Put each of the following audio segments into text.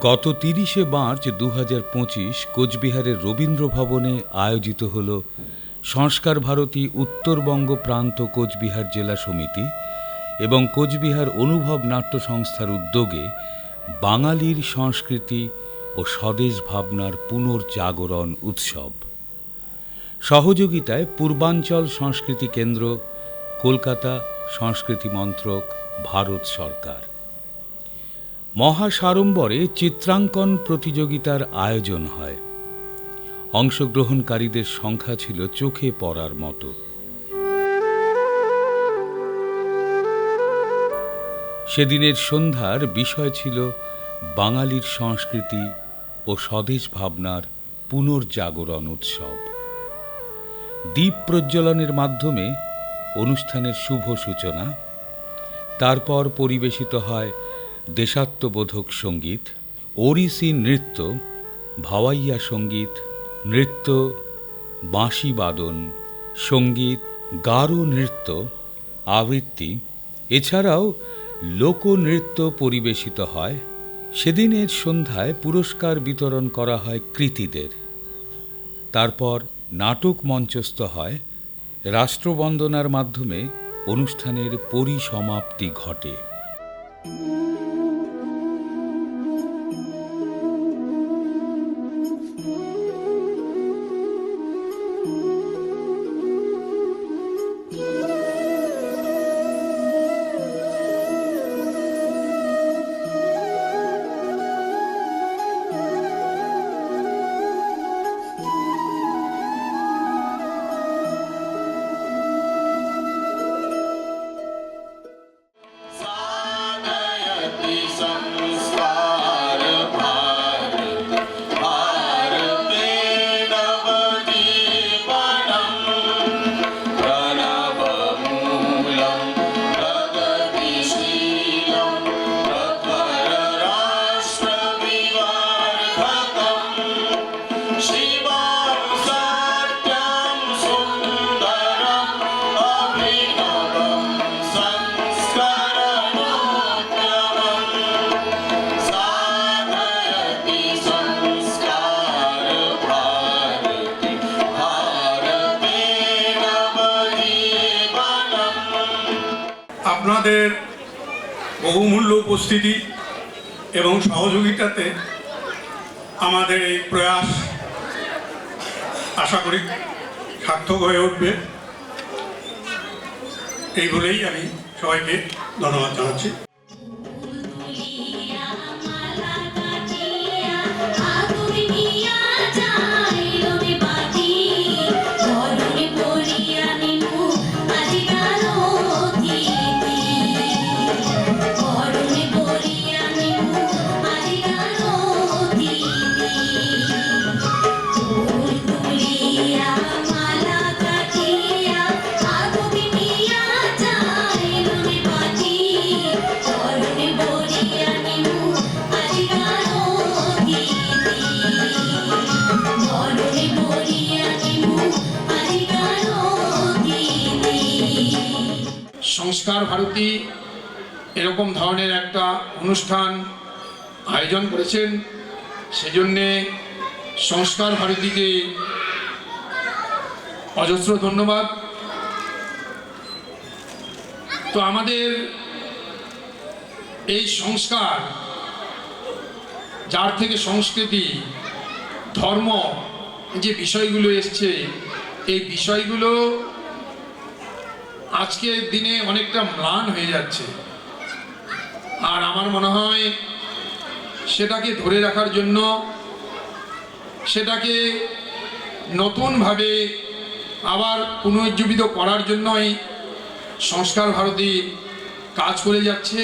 গত ৩০শে মার্চ ২০২৫ কোচবিহারের রবীন্দ্র ভবনে আয়োজিত হল সংস্কার ভারতী উত্তরবঙ্গ প্রান্ত কোচবিহার জেলা সমিতি এবং কোচবিহার অনুভব নাট্য সংস্থার উদ্যোগে বাঙালির সংস্কৃতি ও স্বদেশ ভাবনার পুনর্জাগরণ উৎসব। সহযোগিতায় পূর্বাঞ্চল সংস্কৃতি কেন্দ্র, কলকাতা সংস্কৃতি মন্ত্রক, ভারত সরকার। মহাসাড়ম্বরে চিত্রাঙ্কন প্রতিযোগিতার আয়োজন হয়। অংশগ্রহণকারীদের সংখ্যা ছিল চোখে পড়ার মতো। সেদিনের সন্ধ্যার বিষয় ছিল বাঙালির সংস্কৃতি ও স্বদেশ ভাবনার পুনর্জাগরণ উৎসব। দীপ প্রজ্বলনের মাধ্যমে অনুষ্ঠানের শুভ সূচনা। তারপর পরিবেশিত হয় দেশাত্মবোধক সঙ্গীত, ওড়িশি নৃত্য, ভাওয়াইয়া সঙ্গীত, নৃত্য, বাঁশি বাদন, সঙ্গীত, গারো নৃত্য, আবৃত্তি, এছাড়াও লোকনৃত্য পরিবেশিত হয়। সেদিনের সন্ধ্যায় পুরস্কার বিতরণ করা হয় কৃতীদের। তারপর নাটক মঞ্চস্থ হয়। রাষ্ট্রবন্দনার মাধ্যমে অনুষ্ঠানের পরিসমাপ্তি ঘটে। আপনাদের বহুমূল্য উপস্থিতি এবং সহযোগিতাতে আমাদের এই প্রয়াস আশা করি সার্থক হয়ে উঠবে। এই বলেই আমি সবাইকে ধন্যবাদ জানাচ্ছি। সংস্কার ভারতী এরকম ধরনের একটা অনুষ্ঠান আয়োজন করেছেন, সেজন্যে সংস্কার ভারতীকে অজস্র ধন্যবাদ। তো আমাদের এই সংস্কার, যার থেকে সংস্কৃতি, ধর্ম, যে বিষয়গুলো এসছে, এই বিষয়গুলো আজকের দিনে অনেকটা ম্লান হয়ে যাচ্ছে। আর আমার মনে হয় সেটাকে ধরে রাখার জন্য, সেটাকে নতুনভাবে আবার পুনরুজ্জীবিত করার জন্যই সংস্কার ভারতী কাজ করে যাচ্ছে।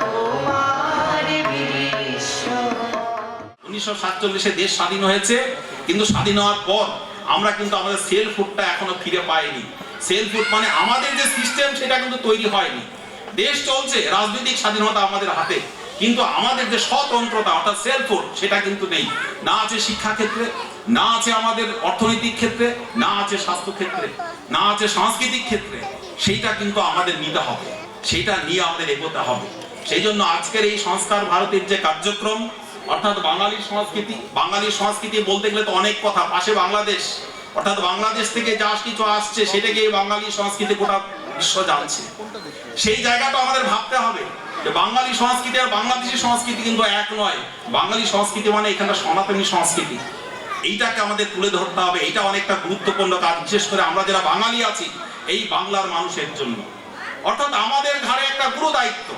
তোমার বিশ্ব 1947-এ দেশ স্বাধীন হয়েছে, কিন্তু স্বাধীন হওয়ার পর আমরা কিন্তু আমাদের সেলফ হুডটা এখনো ফিরে পাইনি। সেলফ হুড মানে আমাদের যে সিস্টেম সেটা কিন্তু তৈরি হয়নি। দেশ চলছে, রাজনৈতিক স্বাধীনতা আমাদের হাতে, কিন্তু আমাদের যে স্বতন্ত্রতা অর্থাৎ সেলফ হুড সেটা কিন্তু নেই। না আছে শিক্ষা ক্ষেত্রে, না আছে আমাদের অর্থনৈতিক ক্ষেত্রে, না আছে স্বাস্থ্য ক্ষেত্রে, না আছে সাংস্কৃতিক ক্ষেত্রে। সেইটা কিন্তু আমাদের নিতে হবে, সেইটা নিয়ে আমাদের এগোতে হবে। সেই জন্য আজকের এই সংস্কার ভারতের যে কার্যক্রম, অর্থাৎ বাঙালি সংস্কৃতি বলতে গেলে তো অনেক কথা, পাশে বাংলাদেশ, অর্থাৎ বাংলাদেশ থেকে যা কিছু আসছে সেটাকে বাঙালি সংস্কৃতি গোটা বিশ্ব জানছে। সেই জায়গাটা আমাদের ভাবতে হবে যে বাঙালি সংস্কৃতি আর বাংলাদেশি সংস্কৃতি কিন্তু এক নয়। বাঙালি সংস্কৃতি মানে এখানে সনাতনী সংস্কৃতি, এইটাকে আমাদের তুলে ধরতে হবে। এইটা অনেকটা গুরুত্বপূর্ণ কাজ, বিশেষ করে আমরা যারা বাঙালি আছি এই বাংলার মানুষের জন্য। অর্থাৎ আমাদের ঘাড়ে একটা গুরু দায়িত্ব।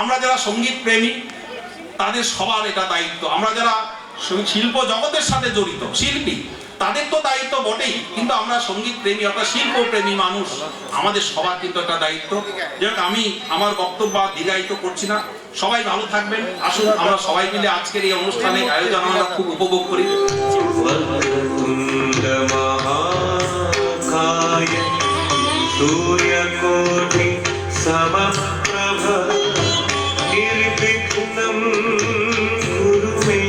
আমরা যারা সঙ্গীত প্রেমী তাদের সবার এটা দায়িত্ব। আমরা যারা শিল্প জগতের সাথে জড়িত শিল্পী তাদের তো দায়িত্ব বটেই, কিন্তু আমরা সঙ্গীত প্রেমী অর্থাৎ শিল্প প্রেমী মানুষ, আমাদের সবার কিন্তু একটা দায়িত্ব। যাক, আমি আমার বক্তব্য দীর্ঘায়িত করছি না। সবাই ভালো থাকবেন। আসুন আমরা সবাই মিলে আজকের এই অনুষ্ঠানে আয়োজন আমরা খুব উপভোগ করি। सूर्यकोटि समप्रभ निर्विघ्नं कुरु मे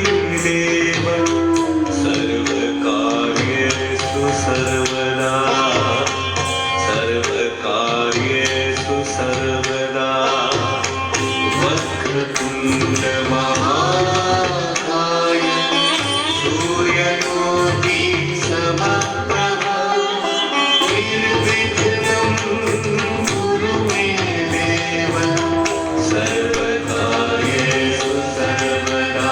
देव सर्वकार्येषु सर्वदा सर्वकार्येषु सर्वदा वक्रतुण्ड महाकाय सूर्यकोटि समप्रभ निर्विघ्नं कुरु मे देव सर्वकार्येषु सर्वदा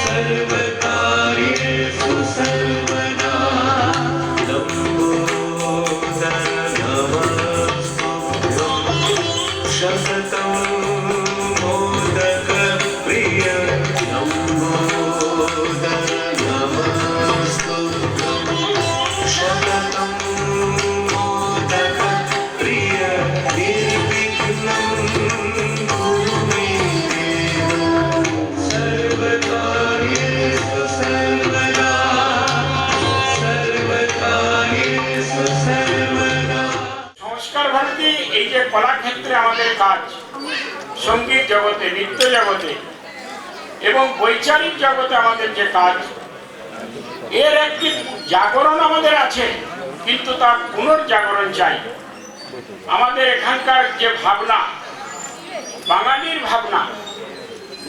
सर्वकार्येषु सर्वदा लम्बोदर नमस्तुभ्यं शततं मोदकप्रिय लम्बोदर नमस्तुभ्यं शततं मोदकप्रिय निर्विघ्नं कुरु मे देव सर्वकार्येषु सर्वदा सर्वकार्येषु सर्वदा। সংস্কার ভারতী এই যে কলাক্ষেত্রে আমাদের কাজ, সঙ্গীত জগতে, নৃত্য জগতে এবং বৈচারিক জগতে আমাদের যে কাজ, এর একটি জাগরণ আমাদের আছে, কিন্তু তার পুনর্জাগরণ চাই। আমাদের এখানকার যে ভাবনা,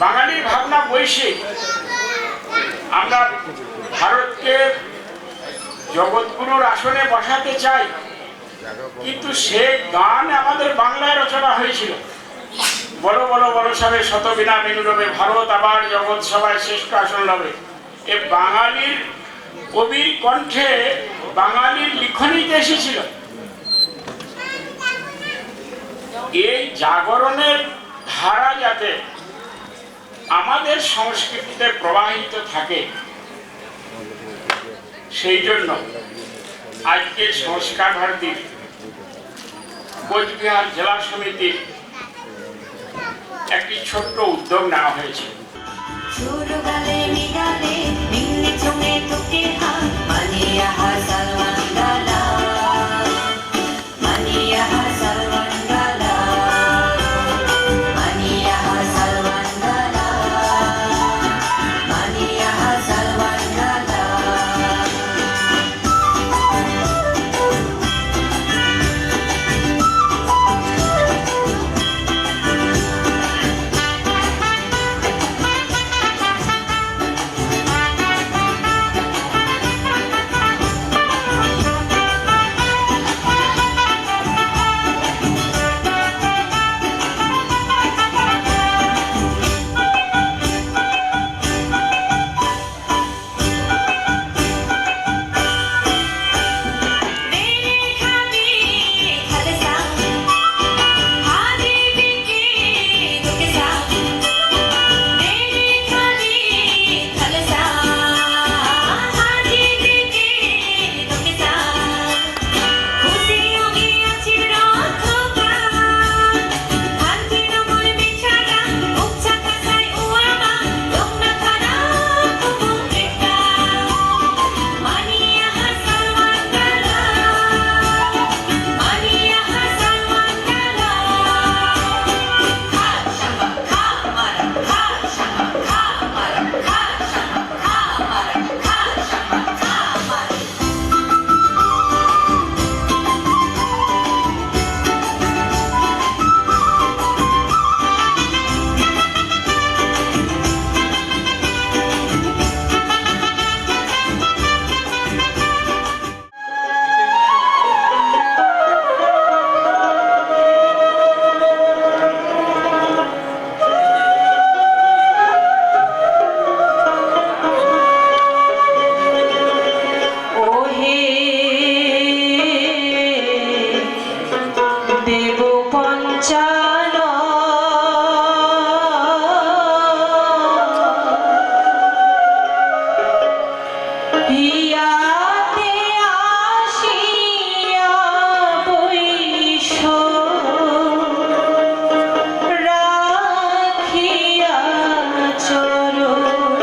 বাঙালির ভাবনা বৈশ্বিক। আমরা ভারতকে জগৎগুরুর আসনে বসাতে চাই, কিন্তু সে গান আমাদের বাংলায় রচনা হয়েছিল। বলো বলো বলো সবে শতবিনা মেনুরবে ভারত আবার জগৎ সবাই শ্রেষ্ঠ আসন লবে। এ বাঙালির কবির কণ্ঠে বাঙালির লিখনীতে এসেছিল। এই জাগরণের ধারা যাতে আমাদের সংস্কৃতিতে প্রবাহিত থাকে, সেই জন্য আজকে সংস্কার ভারতীর কোচবিহার জেলা সমিতির একটি ছোট্ট উদ্যোগ নেওয়া হয়েছে। হিয়াতে আসিয়া বৈশ রাখিয়া চরণ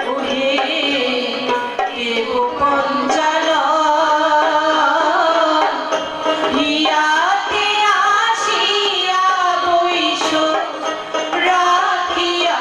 ওহে দেব পঞ্চানন হিয়াতে আসিয়া বৈশ রাখিয়া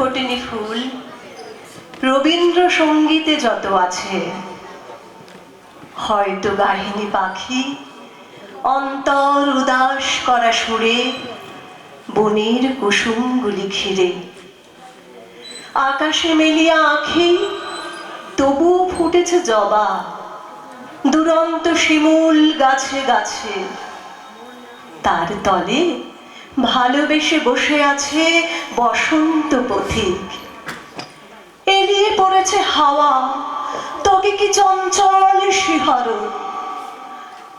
ফোটেনি ফুল রবীন্দ্রসঙ্গীতে যত আছে, হয়তো গাহিনী পাখি অন্তর উদাস করা সুরে বনের কুসুমগুলি ঘিরে। আকাশে মেলিয়া আঁখি তবুও ফুটেছে জবা, দুরন্ত শিমুল গাছে গাছে। তার তলে ভালোবেসে বসে আছে বসন্ত পথিক। এড়িয়ে পড়েছে হাওয়া, তবে কি চঞ্চল শিহরণ।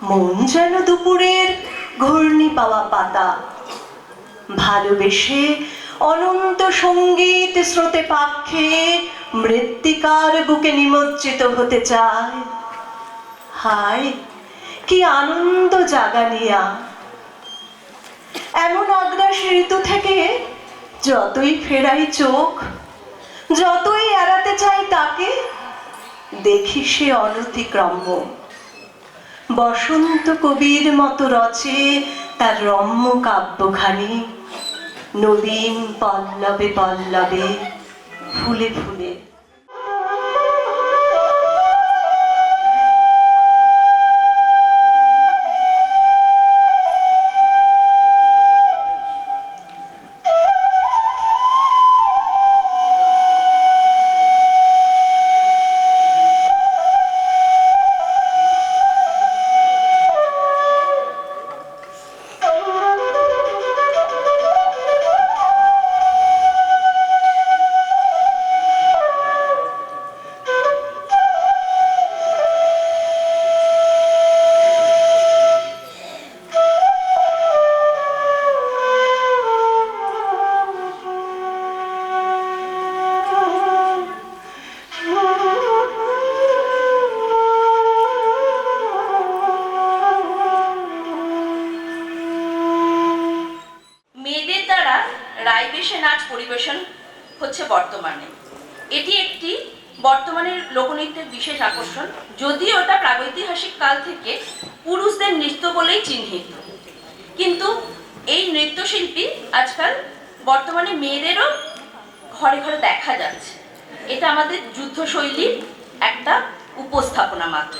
মন যেন দুপুরের ঘূর্ণি পাওয়া পাতা, ভালোবেসে অনন্ত সঙ্গীত স্রোতে পাক্ষে মৃত্তিকার বুকে নিমজ্জিত হতে চায়। হায় কি আনন্দ জাগানিয়া! এমন আগ্রাস ঋতু থেকে যতই ফেরাই চোখ, যতই এড়াতে চাই তাকে, দেখি সে অনতিক্রম্য। বসন্ত কবির মতো রচে তার রম্য কাব্যখানি, নবীন পল্লবে পল্লবে ফুলে ফুলে। রাইবেশে নাচ পরিবেশন হচ্ছে বর্তমানে। এটি একটি বর্তমানের লোকনৃত্যের বিশেষ আকর্ষণ, যদিও এটা প্রাগৈতিহাসিক কাল থেকে পুরুষদের নৃত্য বলেই চিহ্নিত, কিন্তু এই নৃত্যশিল্পী আজকাল বর্তমানে মেয়েদেরও ঘরে ঘরে দেখা যাচ্ছে। এটা আমাদের যুদ্ধশৈলীর একটা উপস্থাপনা মাত্র।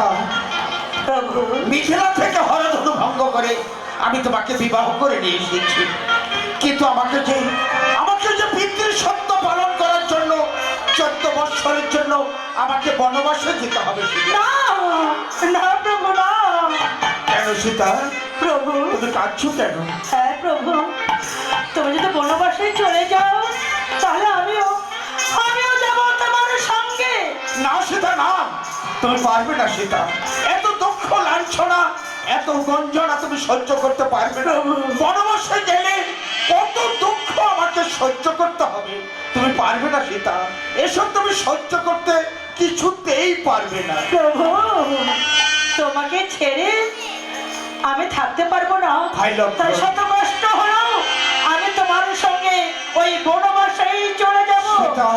সীতা, প্রভু মিথিলা থেকে হরধনু ভঙ্গ করে আমি তোমাকে বিবাহ করে নিয়ে এসেছি, কিন্তু আমাকে যে পিতৃ সত্য পালন করার জন্য 14 বৎসরের জন্য আমাকে বনবাসে যেতে হবে সীতা। না না প্রভু না। কেন সীতা, প্রভু তুমি কাঁদছো কেন? হ্যাঁ প্রভু, তুমি যদি বনবাসে চলে যাও তাহলে আমিও যাব তোমার সঙ্গে। না সীতা না, তুমি পারবে না সীতা, এত দুঃখ লাঞ্ছনা এত গঞ্জনা তুমি সহ্য করতে পারবে না। বনবাসে গেলে কত দুঃখ আমাকে সহ্য করতে হবে, তুমি পারবে না সীতা, এসব তুমি সহ্য করতে কিছুতেই পারবে না। প্রভু তোমাকে ছেড়ে আমি থাকতে পারবো না। ভাই লক্ষ্মণ। তাই শত কষ্ট হলেও আমি তোমার সঙ্গে ওই বনবাসেই চলে যাব। সীতা,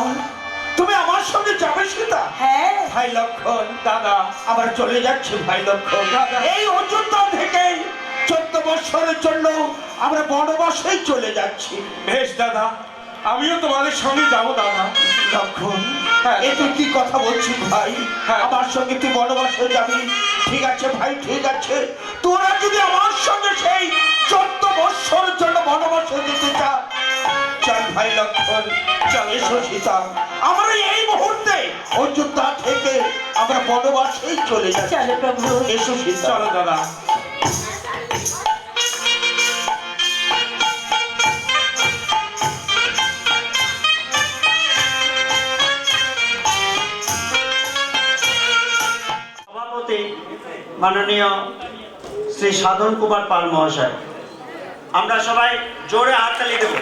তুমি আমার সঙ্গে যাবে সীতা? হ্যাঁ ভাই লক্ষণ, দাদা আবার চলে যাচ্ছে ভাই লক্ষণ। এই অযোধ্যা থেকে 14 বৎসরের জন্য আমরা বনবাসেই চলে যাচ্ছি। বেশ দাদা, আমিও তোমাদের সঙ্গে যাবো দাদা। লক্ষণ, হ্যাঁ, এ তুই কি কথা বলছিস ভাই? হ্যাঁ। আমার সঙ্গে তুই বনবাসে যাবি? ঠিক আছে ভাই, ঠিক আছে, তোরা যদি আমার সঙ্গে সেই 14 বৎসরের জন্য বনবাসে যেতে চাস, চল ভাই লক্ষণ, চল। এসো সীতা, আমরা এই মুহূর্তে অযোধ্যা থেকে আমরা বনবাসেই চলে যাচ্ছি। চলো প্রভু। এসো সীতা। চলো দাদা। সভাপতি মাননীয় শ্রী সাধন কুমার পাল মহাশয়, আমরা সবাই জোরে হাততালি দেব।